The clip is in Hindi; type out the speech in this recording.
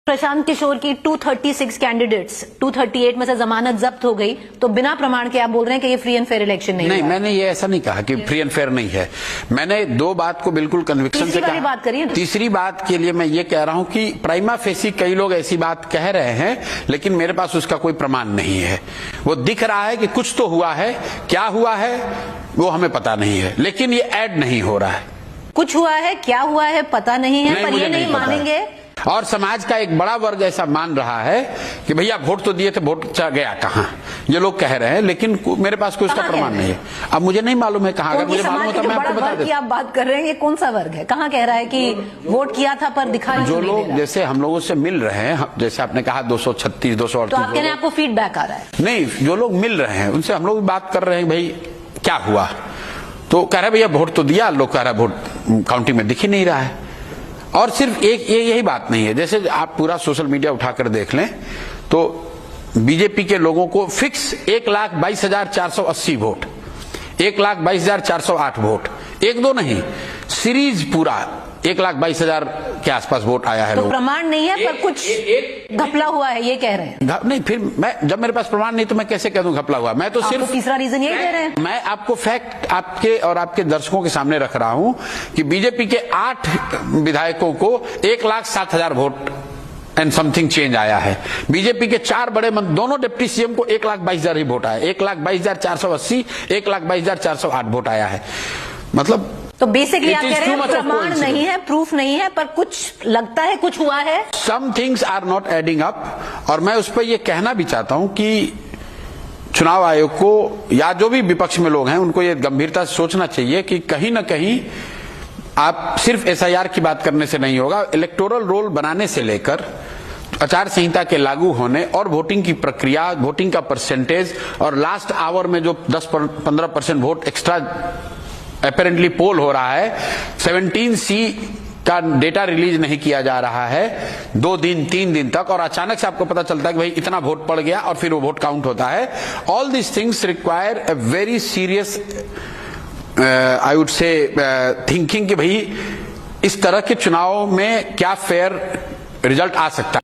प्रशांत किशोर की 236 कैंडिडेट्स 238 में से जमानत जब्त हो गई, तो बिना प्रमाण के आप बोल रहे हैं कि ये फ्री एंड फेयर इलेक्शन नहीं, मैंने ये ऐसा नहीं कहा कि फ्री एंड फेयर नहीं है। मैंने दो बात को बिल्कुल कन्विक्शन से कहा। बात करिए। तीसरी बात के लिए मैं ये कह रहा हूं कि प्राइमा फेसी कई लोग ऐसी बात कह रहे हैं, लेकिन मेरे पास उसका कोई प्रमाण नहीं है। वो दिख रहा है कि कुछ तो हुआ है, क्या हुआ है वो हमें पता नहीं है, लेकिन ये ऐड नहीं हो रहा है। कुछ हुआ है, क्या हुआ है पता नहीं है, पर ये नहीं मानेंगे। और समाज का एक बड़ा वर्ग ऐसा मान रहा है कि भैया वोट तो दिए थे, वोट गया कहाँ, ये लोग कह रहे हैं, लेकिन मेरे पास कोई उसका प्रमाण नहीं है। अब मुझे नहीं मालूम है कहाँ, अगर मुझे मालूम होता मैं आपको बता देता। आप बात कर रहे हैं, ये कौन सा वर्ग है, कहाँ कह रहा है कि वोट किया था पर दिखाई जो लोग जैसे हम लोगों से मिल रहे हैं, जैसे आपने कहा 236 238, तो आप कह रहे हैं आपको फीडबैक आ रहा है? नहीं, जो लोग मिल रहे हैं उनसे हम लोग बात कर रहे हैं, भाई क्या हुआ, तो कह रहे भैया वोट तो दिया, लोग कह रहे वोट काउंटिंग में दिख ही नहीं रहा है। और सिर्फ एक यही बात नहीं है, जैसे आप पूरा सोशल मीडिया उठाकर देख लें तो बीजेपी के लोगों को फिक्स 1,22,480 वोट, 1,22,408 वोट, एक दो नहीं, सीरीज पूरा 1,22,000 के आसपास वोट आया है। तो प्रमाण नहीं है, पर कुछ घपला हुआ है ये कह रहे हैं? नहीं, फिर मैं जब मेरे पास प्रमाण नहीं तो मैं कैसे कह दूं घपला हुआ? मैं तो सिर्फ तीसरा रीजन यही दे रहे हैं। मैं आपको फैक्ट आपके और आपके दर्शकों के सामने रख रहा हूं कि बीजेपी के 8 विधायकों को 1,07,000 वोट एंड समथिंग चेंज आया है। बीजेपी के 4 बड़े दोनों डिप्टी सीएम को 1,22,000 ही वोट आया, 1,22,480, 1,22,408 वोट आया है। मतलब तो बेसिकली आप कह रहे हैं प्रमाण नहीं है, प्रूफ नहीं है, पर कुछ लगता है कुछ हुआ है। Some things are not adding up. और मैं उस पर यह कहना भी चाहता हूं कि चुनाव आयोग को या जो भी विपक्ष में लोग हैं उनको ये गंभीरता से सोचना चाहिए कि कहीं ना कहीं आप सिर्फ एसआईआर की बात करने से नहीं होगा। इलेक्टोरल रोल बनाने से लेकर आचार संहिता के लागू होने और वोटिंग की प्रक्रिया, वोटिंग का परसेंटेज और लास्ट आवर में जो 10-15% वोट एक्स्ट्रा अपेरेंटली पोल हो रहा है, 17C का डेटा रिलीज नहीं किया जा रहा है 2 दिन 3 दिन तक, और अचानक से आपको पता चलता है कि भाई इतना वोट पड़ गया और फिर वो वोट काउंट होता है। All this things require a very serious I would say thinking कि भाई इस तरह के चुनाव में क्या फेयर रिजल्ट आ सकता है।